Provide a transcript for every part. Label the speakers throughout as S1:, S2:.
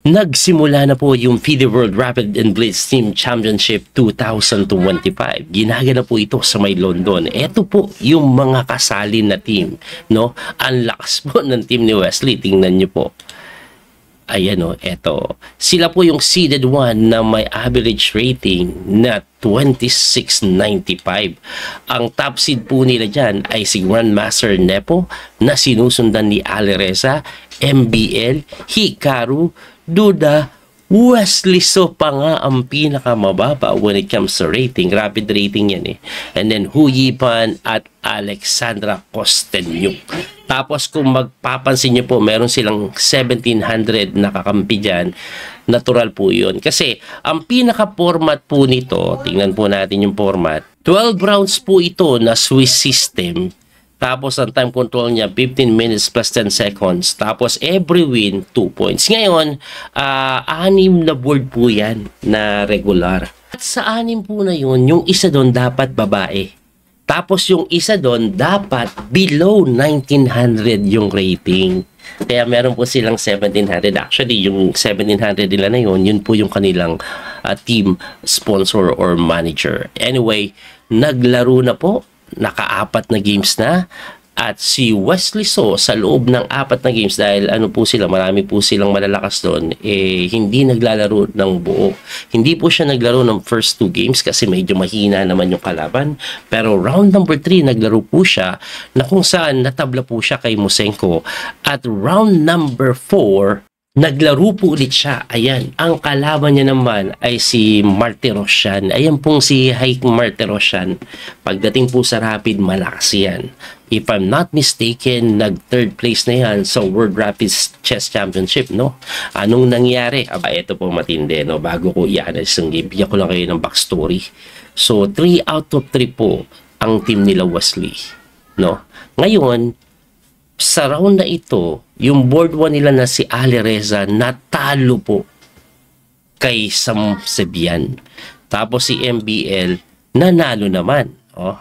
S1: Nagsimula na po yung FIDE World Rapid and Blitz Team Championship 2025. Ginaganap po ito sa may London. Ito po yung mga kasali na team, no? Ang lakas po ng team ni Wesley. Tingnan niyo po. Ayan o, eto. Sila po yung seeded one na may average rating na 2695. Ang top seed po nila dyan ay si Grandmaster Nepo na sinusundan ni Alereza, MBL, Hikaru, Duda, Wesley So pa nga ang pinakamababa when it comes to rating. Rapid rating yan eh. And then Huyipan at Alexandra Kostenyuk. Tapos kung magpapansin nyo po, meron silang 1700 na kakampi dyan. Natural po yun. Kasi ang pinaka-format po nito, tingnan po natin yung format. 12 rounds po ito na Swiss system. Tapos ang time control niya 15 minutes plus 10 seconds. Tapos every win 2 points. Ngayon, 6 na board po yan na regular. At sa 6 po na yun, yung isa doon dapat babae. Tapos yung isa doon dapat below 1900 yung rating. Kaya meron po silang 1700. Actually, yung 1700 nila na yun, yun po yung kanilang team sponsor or manager. Anyway, naglaro na po. Naka-4 na games na. At si Wesley So sa loob ng 4 na games, dahil ano po sila, marami po silang malalakas doon, hindi naglalaro ng buo. Hindi po siya naglaro ng first 2 games kasi medyo mahina naman yung kalaban. Pero round number 3, naglaro po siya na kung saan natabla po siya kay Musenko. At round number 4, naglaro po ulit siya. Ayan, ang kalaban niya naman ay si Martirosyan. Ayan pong si Haik Martirosyan. Pagdating po sa rapid, malakas yan. If I'm not mistaken, nag-3rd place na yan sa World Rapid Chess Championship, no? Anong nangyari? Aba, ito po matindi, no? Bago ko i-analyze ang game, bigyan ko lang kayo ng backstory. So, 3 out of 3 po ang team nila Wesley, no? Ngayon, sa round na ito, yung board 1 nila na si Alereza natalo po kay Sam Sebian. Tapos si MBL nanalo naman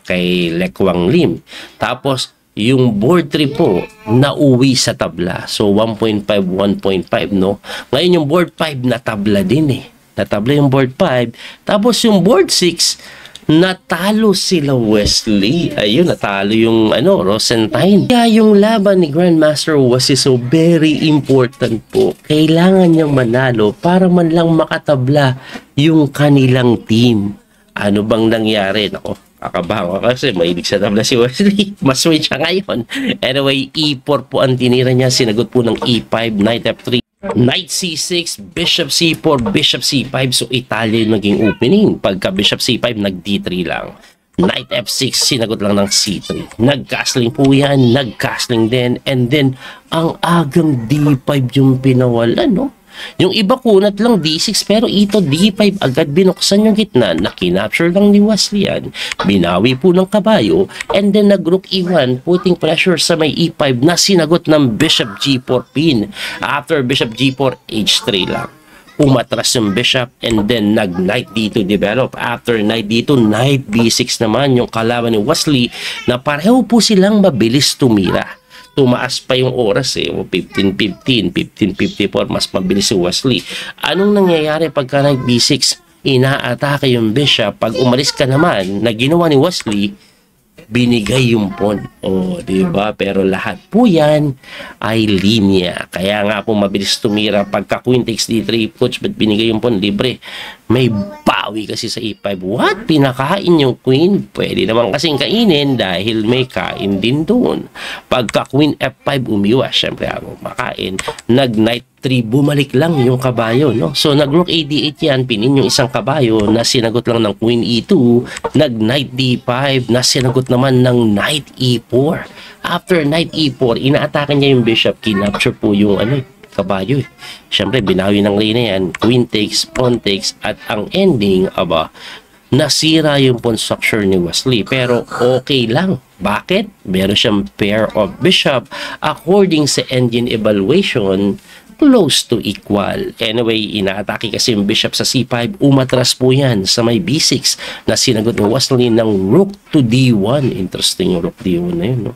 S1: kay Lekwang Lim. Tapos yung board 3 po nauwi sa tabla. So 1.5, 1.5, no? Ngayon yung board 5 natabla din eh. Natabla yung board 5. Tapos yung board 6 natalo sila Wesley. Ayun, natalo yung Rosentine. Kaya yung laban ni Grandmaster Wesley So very important po. Kailangan niyang manalo para man lang makatabla yung kanilang team. Ano bang nangyari? Nako, kakabawa kasi mahilig sa tabla si Wesley. Mas-switch siya ngayon. Anyway, E4 po ang tinira niya. Sinagot po ng E5, Knight F3. Knight C6, Bishop C4, Bishop C5. So, Italia yung naging opening. Pagka Bishop C5, nag-D3 lang. Knight F6, sinagot lang ng C3. Nag-castling po yan, nag-castling din. And then, ang agang D5 yung pinawalan, no? Yung iba kunat lang D6 pero ito D5 agad binuksan yung gitna na kinapture lang ni Wesley yan. Binawi po ng kabayo and then nag-rook E1 putting pressure sa may E5 na sinagot ng Bishop G4 pin. After Bishop G4, H3 lang. Umatras yung Bishop and then nag-Knight D2 develop. After Knight D2, Knight B6 naman yung kalaban ni Wesley na pareho po silang mabilis tumira. Tumaas pa yung oras 15:15, 15:54, mas mabilis si Wesley. Anong nangyayari pagka Knight B6? Inaatake yung Bishop. Pag umalis ka naman, na ginawa ni Wesley, binigay yung pawn. Diba? Pero lahat po yan ay linya. Kaya nga po mabilis tumira. Pagka Queen takes D3, coach, ba't binigay yung pawn? Libre. May bawi kasi sa E5. What? Pinakain yung Queen? Pwede naman kasing kainin dahil may kain din doon. Pagka Queen F5 umiwas, syempre ako makain. Nag-Knight 3, bumalik lang yung kabayo, no? So, nag-Rook AD8 yan, pinin yung isang kabayo na sinagot lang ng Queen E2, nag-Knight D5 na sinagot naman ng Knight E4. After Knight E4, inaatake niya yung Bishop, kinapture po yung kabayo. Siyempre, binawi ng reyna yan, Queen takes, pawn takes, at ang ending, nasira yung pawn structure ni Wesley. Pero okay lang. Bakit? Meron siyang pair of Bishop. According sa engine evaluation, close to equal. Anyway, inaatake kasi yung Bishop sa C5. Umatras po yan sa may B6 na sinagot ni Wesley ng Rook to D1. Interesting yung Rook D1 na yun, no?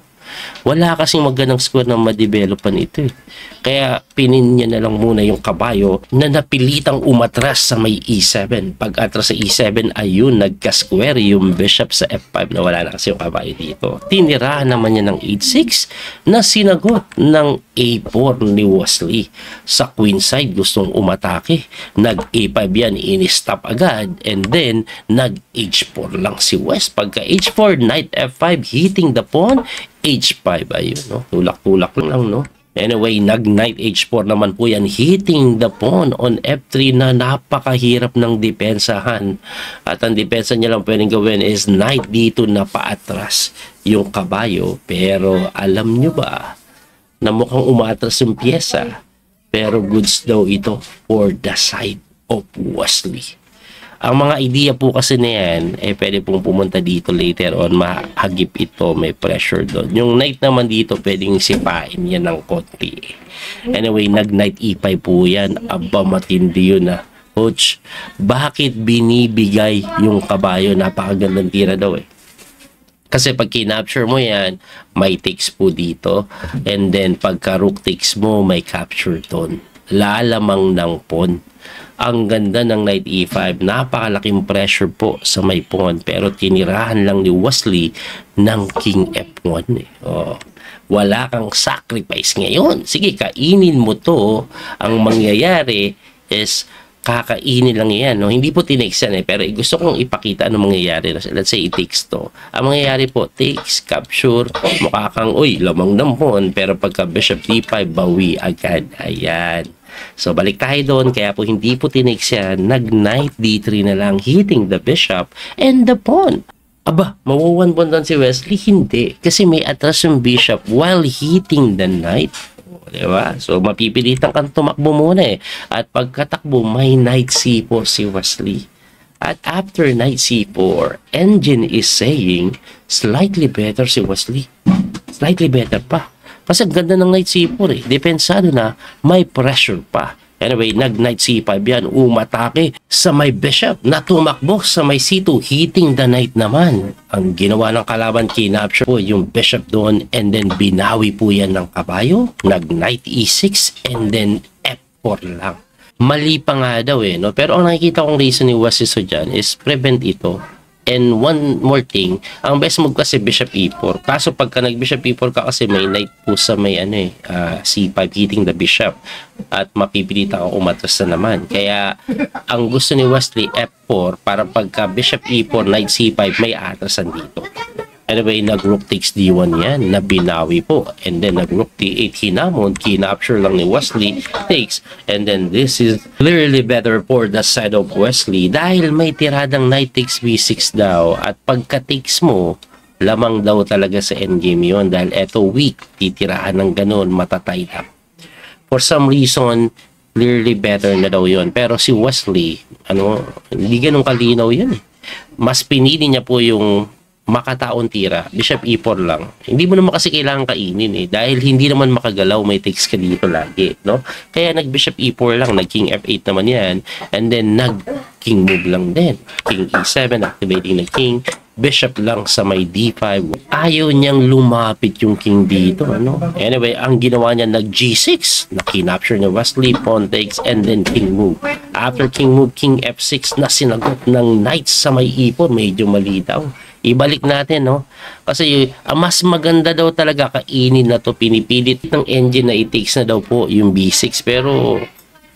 S1: Wala kasing magandang square na ma-developan ito eh. Kaya pinin niya na lang muna yung kabayo na napilitang umatras sa may E7. Pag atras sa E7, ayun, nagka-square yung bishop sa F5 na wala na kasi yung kabayo dito. Tinirahan naman niya ng H6 na sinagot ng A4 ni Wesley. Sa queen side, gustong umatake. Nag-A5 yan, in-stop agad. And then, nag-H4 lang si West. Pagka H4, knight F5, hitting the pawn, H5. Ayun, no? Tulak-tulak lang, no? Anyway, nag-knight H4 naman po yan, hitting the pawn on F3 na napakahirap ng depensahan. At ang depensa niya lang pwedeng gawin is knight dito na paatras yung kabayo. Pero alam nyo ba na mukhang umatras yung pyesa? Pero goods daw ito for the side of Wesley. Ang mga idea po kasi na yan, pwede pong pumunta dito later on, mahagip ito, may pressure doon. Yung knight naman dito, pwedeng sipain yan ng konti. Anyway, nag-knight E5 po yan. Aba, matindi yun Coach, bakit binibigay yung kabayo? Napakagandang tira daw Kasi pag kinapture mo yan, may takes po dito. And then, pagka rook takes mo, may capture doon. Lalamang ng pawn. Ang ganda ng knight E5, napakalaking pressure po sa may pawn, pero tinirahan lang ni Wesley ng king F1 Wala kang sacrifice ngayon. Sige, kainin mo to. Ang mangyayari is kakainin lang yan. Hindi po tinakes yan pero gusto kong ipakita ano mangyayari. Let's say it takes to. Ang mangyayari po, takes, capture, mukha kang, lamang ng pawn, pero pagka bishop D5, bawi agad. Ayan. So, balik tayo doon. Kaya po hindi po tinakes yan. Nag-knight D3 na lang, hitting the bishop and the pawn. Aba, mawawan po doon si Wesley? Hindi. Kasi may atras yung bishop while hitting the knight. Diba? So, mapipilitan kang tumakbo muna At pagkatakbo, may knight C4 si Wesley. At after knight C4, engine is saying, slightly better si Wesley. Slightly better pa. Kasi ganda ng knight C4 Depensado na, may pressure pa. Anyway, nag-knight C5 yan, umatake sa may bishop na tumakbo sa may C2, hitting the knight naman. Ang ginawa ng kalaban, kinapture po yung bishop doon and then binawi po yan ng kabayo. Nag-knight E6 and then F4 lang. Mali pa nga daw Pero ang nakikita kong reason ni Wesley dyan is prevent ito. And one more thing, ang best move kasi bishop e4. Kaso pagka nag-bishop e4 ka kasi may knight po sa may c5 hitting the bishop. At mapipilita ka umatras na naman. Kaya ang gusto ni Wesley f4 para pagka bishop e4, knight c5 may atrasan dito. Anyway, nag-rook takes d1 yan, na binawi po. And then nag-rook d8, hinamon, kinapture lang ni Wesley, takes. And then this is clearly better for the side of Wesley dahil may tiradang knight takes b6 daw. At pagka-takes mo, lamang daw talaga sa endgame yon dahil eto weak, titirahan ng ganun, matatay up. For some reason, clearly better na daw yon. Pero si Wesley, hindi ganun kalinaw yan Mas pinili niya po yung makataon tira, bishop e4 lang. Hindi mo naman kasi kailangan kainin dahil hindi naman makagalaw, may takes ka dito lagi, Kaya nag-bishop e4 lang, nag-king f8 naman yan, and then nag-king move lang din. King e7, activating the king, bishop lang sa may d5. Ayaw niyang lumapit yung king dito, Anyway, ang ginawa niya, nag-g6, na-kinapture ni Wesley, pawn takes, and then king move. After king move, king f6, na sinagot ng knight sa may e4, medyo mali daw. Ibalik natin, Kasi ang mas maganda daw talaga kainin na to, pinipilit ng engine na i-takes na daw po yung B6. Pero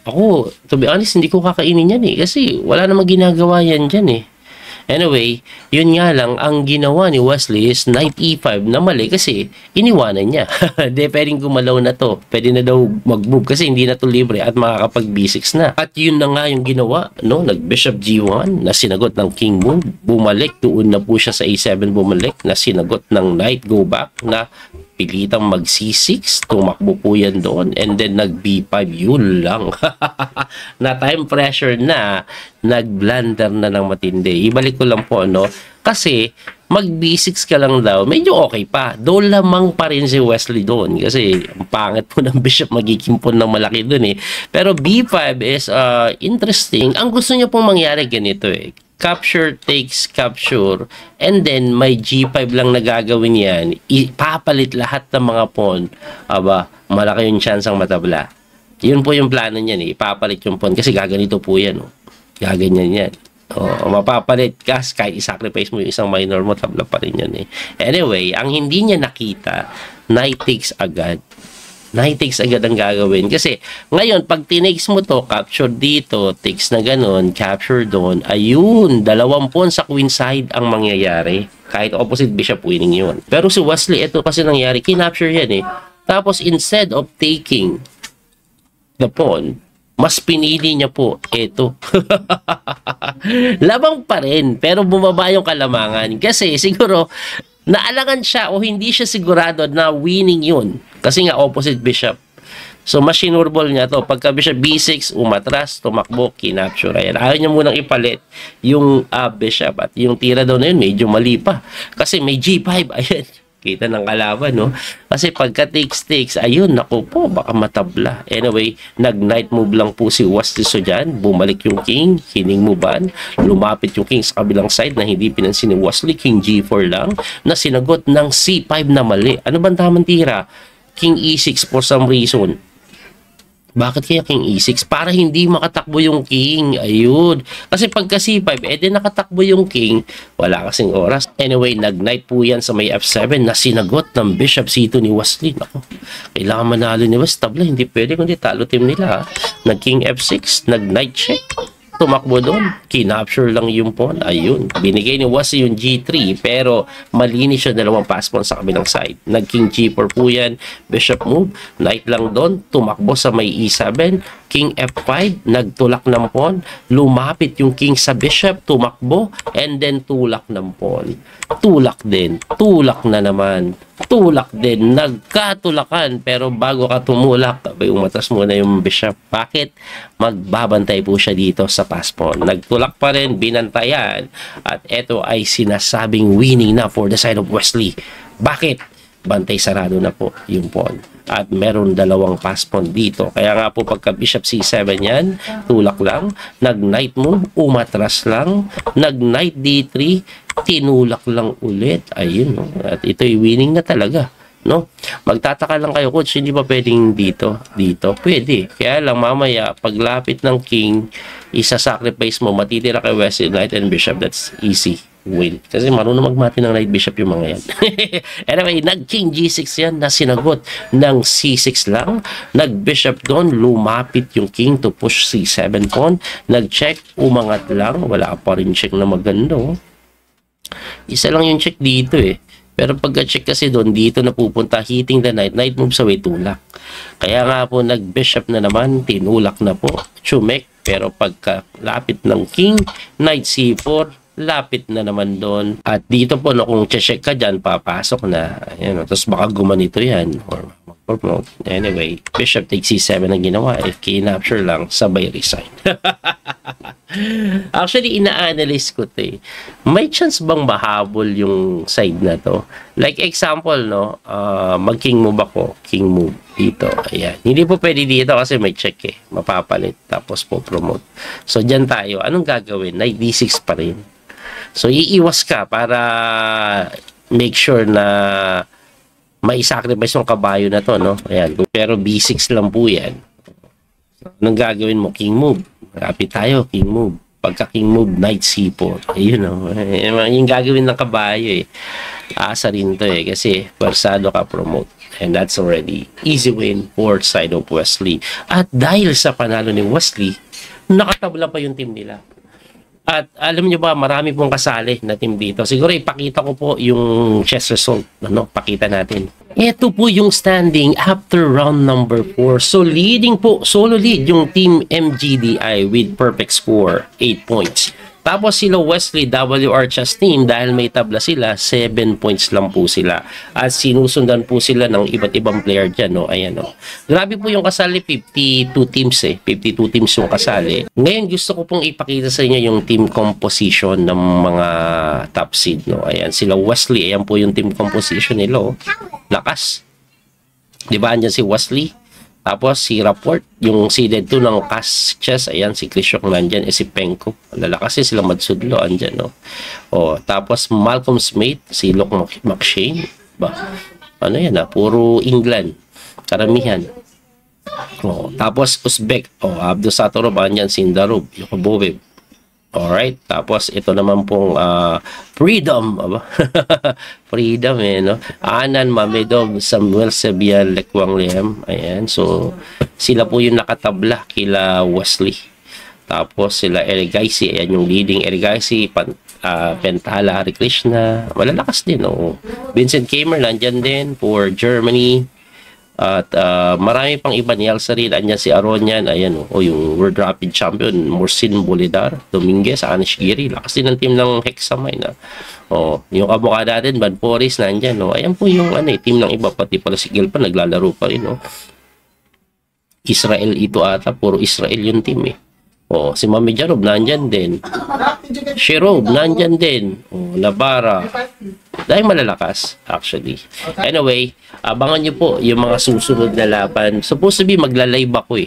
S1: ako, to be honest, hindi ko kakainin yan kasi wala namang ginagawa yan dyan Anyway, yun nga lang, ang ginawa ni Wesley is knight e5 na mali kasi iniwanan niya. Di, pwedeng gumalaw na to. Pwede na daw mag-move kasi hindi na to libre at makakapag b6 na. At yun na nga yung ginawa, Nag-bishop g1 na sinagot ng king move. Bumalik, doon na po siya sa a7 bumalik na sinagot ng knight go back na pilitang mag c6, tumakbo po yan doon, and then nag b5, yun lang. Na time pressure na, nag-blunder na ng matindi. Ibalik ko lang po, kasi mag b6 ka lang daw, medyo okay pa. Doon lamang pa rin si Wesley doon. Kasi ang pangit po ng bishop, magiging po ng malaki doon Pero b5 is interesting. Ang gusto niya pong mangyari ganito capture takes capture, and then may G5 lang na gagawin yan, ipapalit lahat ng mga pawn, aba, malaki yung chance ang matabla. Yun po yung plano niyan, ipapalit yung pawn, kasi gaganito po yan, gaganyan yan. Mapapalit ka, kahit i-sacrifice mo yung isang minor mo, tabla pa rin yun. Anyway, ang hindi niya nakita, knight takes agad. Knight takes agad ang gagawin. Kasi, ngayon, pag tinakes mo to, capture dito, takes na ganun, capture doon, ayun, 2 pawn sa queen side ang mangyayari. Kahit opposite bishop winning yun. Pero si Wesley, ito kasi nangyari, kinapture yan Tapos, instead of taking the pawn, mas pinili niya po, ito. Labang pa rin, pero bumaba yung kalamangan. Kasi, siguro, naalangan siya o hindi siya sigurado na winning yun. Kasi nga opposite bishop. So, mas sinurbol niya to. Pagka bishop b6, umatras, tumakbo, kinapture. Ayan. Ayaw niya munang ipalit yung bishop. At yung tira daw na yun, medyo mali pa. Kasi may g5. Ayan. Kita ng kalaban, no? Kasi pagka takes, ayun, naku po, baka matabla. Anyway, nag-knight move lang po si Wesley so dyan. Bumalik yung king, hining movean. Lumapit yung king sa kabilang side na hindi pinansin ni Wesley. King g4 lang, na sinagot ng c5 na mali. Ano bang tamang tira? King e6 for some reason. Bakit kaya king e6? Para hindi makatakbo yung king. Ayun. Kasi pagka c5, edi nakatakbo yung king. Wala kasing oras. Anyway, nag-knight po yan sa may f7 na sinagot ng bishop c2 ni Wesley. Ako, kailangan manalo ni Wesley. Tabla, hindi pwede kundi talo team nila. Nag-king f6, nag-knight check. Tumakbo doon. Kinapture lang yung pawn. Ayun. Binigay ni Wesley yung g3 pero malinis siya 2 pass pawn sa kabilang side. Nag-king g4 po yan. Bishop move. Knight lang doon. Tumakbo sa may e7. King f5. Nagtulak ng pawn. Lumapit yung king sa bishop. Tumakbo. And then tulak ng pawn. Tulak din. Tulak na naman. Tulak din. Nagkatulakan. Pero bago ka tumulak, umatras muna yung bishop. Bakit? Magbabantay po siya dito sa pass pawn. Nagtulak pa rin, binantayan. At ito ay sinasabing winning na for the side of Wesley. Bakit? Bantay sarado na po yung pawn. At meron 2 pass pawn dito. Kaya nga po pagka bishop c7 yan, tulak lang. Nag-knight move, umatras lang. Nag-knight d3, tinulak lang ulit. Ayun, no? At ito'y winning na talaga. No? Magtataka lang kayo, coach, hindi ba pwedeng dito? Dito? Pwede. Kaya lang mamaya, paglapit ng king, isa-sacrifice mo, matitira kay Wesley, knight and bishop. That's easy win. Kasi marunong magmati ng knight bishop yung mga yan. Anyway, nag-king g6 yan na sinagot ng c6 lang. Nag-bishop doon, lumapit yung king to push c7 pawn. Nag-check, umangat lang. Wala pa rin check na maganda. Isa lang yung check dito Pero pagka-check kasi doon, dito na pupunta, hitting the knight, knight moves away, tulak. Kaya nga po, nag-bishop na naman, tinulak na po, chumek. Pero pagka lapit ng king, knight c4, lapit na naman doon. At dito po, no, kung check ka dyan, papasok na. Ayan, tapos baka gumanito yan. Or mag-promote. Anyway, bishop takes c7 ang ginawa. If kinapture lang, sabay resign. Actually, ina-analyze ko ito May chance bang mahabol yung side na to? Like example, no, mag-king move ako. King move dito. Ayan. Hindi po pwede dito kasi may check Mapapalit. Tapos po promote. So, dyan tayo. Anong gagawin? Knight d6 pa rin. So, iiwas ka para make sure na may sacrifice yung kabayo na to, no? Ayan. Pero b6 lang po yan. Anong gagawin mo? King move. Rapid tayo, king move. Pagka king move, knight c4. Ayun, no? Yung gagawin ng kabayo, Asa rin to, Kasi, versado ka promote. And that's already easy win for side of Wesley. At dahil sa panalo ni Wesley, nakatabla pa yung team nila. At alam niyo ba, marami pong kasali na team dito. Siguro ipakita ko po yung chess result. Pakita natin. Ito po yung standing after round number 4. So leading po, solo lead yung team MGDI with perfect score, 8 points. Tapos sila Wesley WR Chess Team, dahil may tabla sila, 7 points lang po sila. At sinusundan po sila ng iba't ibang player dyan, no? Ayan, no? Grabe po yung kasali, 52 teams 52 teams yung kasali. Ngayon gusto ko pong ipakita sa inyo yung team composition ng mga top seed, no? Ayan, sila Wesley, ayan po yung team composition nila, Lakas. Diba, andyan si Wesley? Tapos si Rapport, yung seeded 2 ng Chess, ayan, si Krisyok nandyan, si Penko. Lalakas sila Madsudlo, andyan, no? Tapos Malcolm Smith, si Luke McShane. Ba? Ano yan, puro England. Karamihan. Tapos Uzbek, Abdusatorov, andyan, Sindarov, Yokobovev. Alright, tapos ito naman pong Freedom, Freedom no? Anan Mamedov, Samuel Sebian, Lekwang Liam, ayan, so sila po yung nakatabla kila Wesley. Tapos sila Erigaisi, ayan yung leading Erigaisi, Pentala, Hari Krishna, malalakas din, Vincent Kamer, nandyan din for Germany. At marami pang iba, ni Alsarin, andyan si Aronian, ayan yung World Rapid Champion, Morsin Bolidar, Dominguez, Anish Giri, lakas din ng team ng Hexamine. Yung kamukha natin, Bad Boris, nandyan, ayan po yung team ng iba, pati pala si Gilpan, naglalaro pa rin, Israel ito ata, puro Israel yung team, si Mami Jarob, nandyan din. Sherob, nandyan din. Labara. Dahil malalakas, actually. Anyway, abangan nyo po yung mga susunod na laban. Supposed to be magla-live ako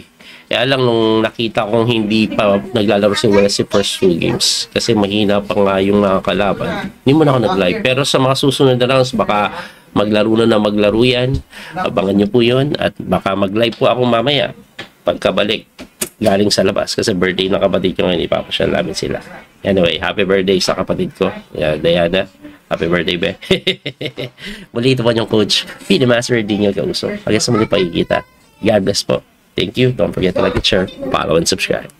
S1: Kaya lang nung nakita kong hindi pa naglalaro si Wesley first 2 games. Kasi mahina pa nga yung nakakalaban. Hindi mo na ako nag-live. Pero sa mga susunod na rounds, baka maglaro yan. Abangan nyo po yun. At baka mag-live po ako mamaya. Pagkabalik galing sa labas kasi birthday ng kapatid ko ngayon, ipapasyal namin sila. Anyway, happy birthday sa kapatid ko, Diana. Happy birthday, be. Muli ito po yung coach P. The Master Daniel Causo. Hanggang sa muli pakikita. God bless po. Thank you. Don't forget to like and share, follow and subscribe.